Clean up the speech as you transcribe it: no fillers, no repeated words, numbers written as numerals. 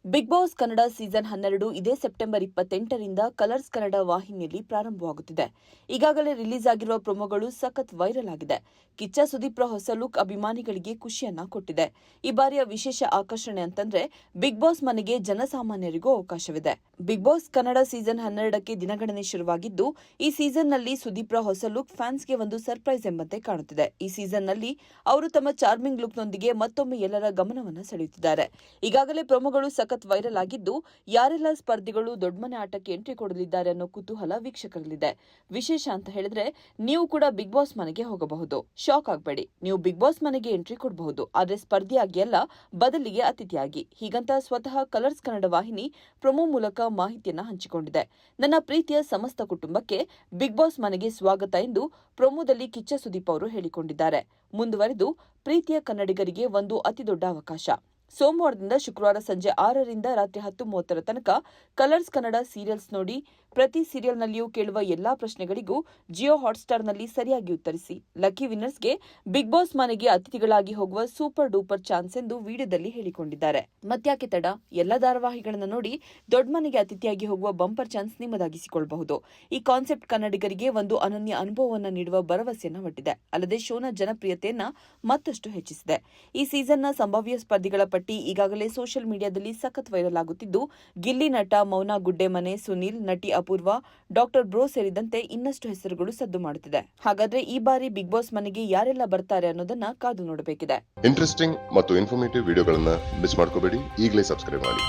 Big boss Kannada season 12 ಇದೇ September 28ರಿಂದ colours Kannada ವಾಹಿನಿಯಲ್ಲಿ ಪ್ರಾರಂಭವಾಗುತ್ತಿದೆ. ಈಗಾಗಲೇ ರಿಲೀಸ್ ಆಗಿರುವ ಪ್ರೊಮೋಗಳು ಸಖತ್ ವೈರಲ್ ಆಗಿದೆ. ಕಿಚ್ಚ ಸುದೀಪ್ರ ಹೊಸ ಲುಕ್ ಅಭಿಮಾನಿಗಳಿಗೆ ಖುಷಿಯನ್ನ ಕೊಟ್ಟಿದೆ. ಈ ಬಾರಿಯ ವಿಶೇಷ ಆಕರ್ಷಣೆ ಅಂತಂದ್ರೆ ಬಿಗ್ ಬಾಸ್ ಮನೆಗೆ ಜನಸಾಮಾನ್ಯರಿಗೂ ಅವಕಾಶವಿದೆ. ಬಿಗ್ ಬಾಸ್ ಕನ್ನಡ ಸೀಸನ್ 12ಕ್ಕೆ ದಿನಗಣನೆ ಶುರುವಾಗಿದ್ದು, ಈ ಸೀಸನ್ನಲ್ಲಿ ಸುದೀಪ್ರ ಹೊಸ ಲುಕ್ ಫ್ಯಾನ್ಸ್ಗೆ ಒಂದು ಸರ್ಪ್ರೈಸ್ ಎಂಬಂತೆ ಕಾಣುತ್ತಿದೆ. ಈ ಸೀಸನ್ನಲ್ಲಿ ಅವರು ತಮ್ಮ ಚಾರ್ಮಿಂಗ್ ಲುಕ್ನೊಂದಿಗೆ ಮತ್ತೊಮ್ಮೆ ಎಲ್ಲರ ಗಮನವನ್ನು ಸೆಳೆಯುತ್ತಿದ್ದಾರೆ. ಈಗಾಗಲೇ ಪ್ರೊಮೋಗಳು ಸಖತ್ ವೈರಲ್ ಆಗಿದ್ದು, ಯಾರೆಲ್ಲ ಸ್ಪರ್ಧಿಗಳು ದೊಡ್ಡಮನೆ ಆಟಕ್ಕೆ ಎಂಟ್ರಿ ಕೊಡಲಿದ್ದಾರೆ ಅನ್ನೋ ಕುತೂಹಲ ವೀಕ್ಷಕರಲ್ಲಿದೆ. ವಿಶೇಷ ಅಂತ ಹೇಳಿದ್ರೆ ನೀವು ಕೂಡ ಬಿಗ್ ಬಾಸ್ ಮನೆಗೆ ಹೋಗಬಹುದು. ಶಾಕ್ ಆಗಬೇಡಿ, ನೀವು ಬಿಗ್ ಬಾಸ್ ಮನೆಗೆ ಎಂಟ್ರಿ ಕೊಡಬಹುದು, ಆದ್ರೆ ಸ್ಪರ್ಧಿಯಾಗಿ ಅಲ್ಲ, ಬದಲಿಗೆ ಅತಿಥಿಯಾಗಿ. ಹೀಗಂತ ಸ್ವತಃ ಕಲರ್ಸ್ ಕನ್ನಡ ವಾಹಿನಿ ಪ್ರೊಮೋ ಮೂಲಕ ಮಾಹಿತಿಯನ್ನ ಹಂಚಿಕೊಂಡಿದೆ. ನನ್ನ ಪ್ರೀತಿಯ ಸಮಸ್ತ ಕುಟುಂಬಕ್ಕೆ ಬಿಗ್ ಬಾಸ್ ಮನೆಗೆ ಸ್ವಾಗತ ಎಂದು ಪ್ರೊಮೋದಲ್ಲಿ ಕಿಚ್ಚ ಸುದೀಪ್ ಅವರು ಹೇಳಿಕೊಂಡಿದ್ದಾರೆ. ಮುಂದುವರೆದು, ಪ್ರೀತಿಯ ಕನ್ನಡಿಗರಿಗೆ ಒಂದು ಅತಿದೊಡ್ಡ ಅವಕಾಶ. ಸೋಮವಾರದಿಂದ ಶುಕ್ರವಾರ ಸಂಜೆ 6ರಿಂದ ರಾತ್ರಿ 10:30 ತನಕ ಕಲರ್ಸ್ ಕನ್ನಡ ಸೀರಿಯಲ್ಸ್ ನೋಡಿ. ಪ್ರತಿ ಸೀರಿಯಲ್ನಲ್ಲಿಯೂ ಕೇಳುವ ಎಲ್ಲಾ ಪ್ರಶ್ನೆಗಳಿಗೂ ಜಿಯೋ ಹಾಟ್ಸ್ಟಾರ್ನಲ್ಲಿ ಸರಿಯಾಗಿ ಉತ್ತರಿಸಿ. ಲಕ್ಕಿ ವಿನ್ನರ್ಸ್ಗೆ ಬಿಗ್ ಬಾಸ್ ಮನೆಗೆ ಅತಿಥಿಗಳಾಗಿ ಹೋಗುವ ಸೂಪರ್ ಡೂಪರ್ ಚಾನ್ಸ್ ಎಂದು ವಿಡಿಯೋದಲ್ಲಿ ಹೇಳಿಕೊಂಡಿದ್ದಾರೆ. ಮತ್ಯಾಕೆ ತಡ, ಎಲ್ಲ ಧಾರಾವಾಹಿಗಳನ್ನು ನೋಡಿ ದೊಡ್ಡ ಮನೆಗೆ ಅತಿಥಿಯಾಗಿ ಹೋಗುವ ಬಂಪರ್ ಚಾನ್ಸ್ ನಿಮ್ಮದಾಗಿಸಿಕೊಳ್ಳಬಹುದು. ಈ ಕಾನ್ಸೆಪ್ಟ್ ಕನ್ನಡಿಗರಿಗೆ ಒಂದು ಅನನ್ಯ ಅನುಭವವನ್ನು ನೀಡುವ ಭರವಸೆಯನ್ನು ಒಡ್ಡಿದೆ. ಅಲ್ಲದೆ ಶೋನ ಜನಪ್ರಿಯತೆಯನ್ನ ಮತ್ತಷ್ಟು ಹೆಚ್ಚಿಸಿದೆ. ಈ ಸೀಸನ್ನ ಸಂಭಾವ್ಯ ಸ್ಪರ್ಧಿಗಳ ಪಟ್ಟಿ ಈಗಾಗಲೇ ಸೋಷಿಯಲ್ ಮೀಡಿಯಾದಲ್ಲಿ ಸಖತ್ ವೈರಲ್ ಆಗುತ್ತಿದ್ದು, ಗಿಲ್ಲಿ ನಟ ಮೌನಾ ಗುಡ್ಡೆಮನೆ, ಸುನೀಲ್, ನಟಿ ಅಪೂರ್ವ, ಡಾಕ್ಟರ್ ಬ್ರೋ ಸೇರಿದಂತೆ ಇನ್ನಷ್ಟು ಹೆಸರುಗಳು ಸದ್ದು ಮಾಡುತ್ತಿದೆ. ಹಾಗಾದ್ರೆ ಈ ಬಾರಿ ಬಿಗ್ ಬಾಸ್ ಮನೆಗೆ ಯಾರೆಲ್ಲ ಬರ್ತಾರೆ ಅನ್ನೋದನ್ನ ಕಾದು ನೋಡಬೇಕಿದೆ. ಇಂಟ್ರೆಸ್ಟಿಂಗ್ ಮತ್ತು ಇನ್ಫಾರ್ಮೇಟಿವ್ ವಿಡಿಯೋಗಳನ್ನ ಮಿಸ್ ಮಾಡ್ಕೋಬೇಡಿ. ಈಗಲೇ ಸಬ್ಸ್ಕ್ರೈಬ್ ಮಾಡಿ.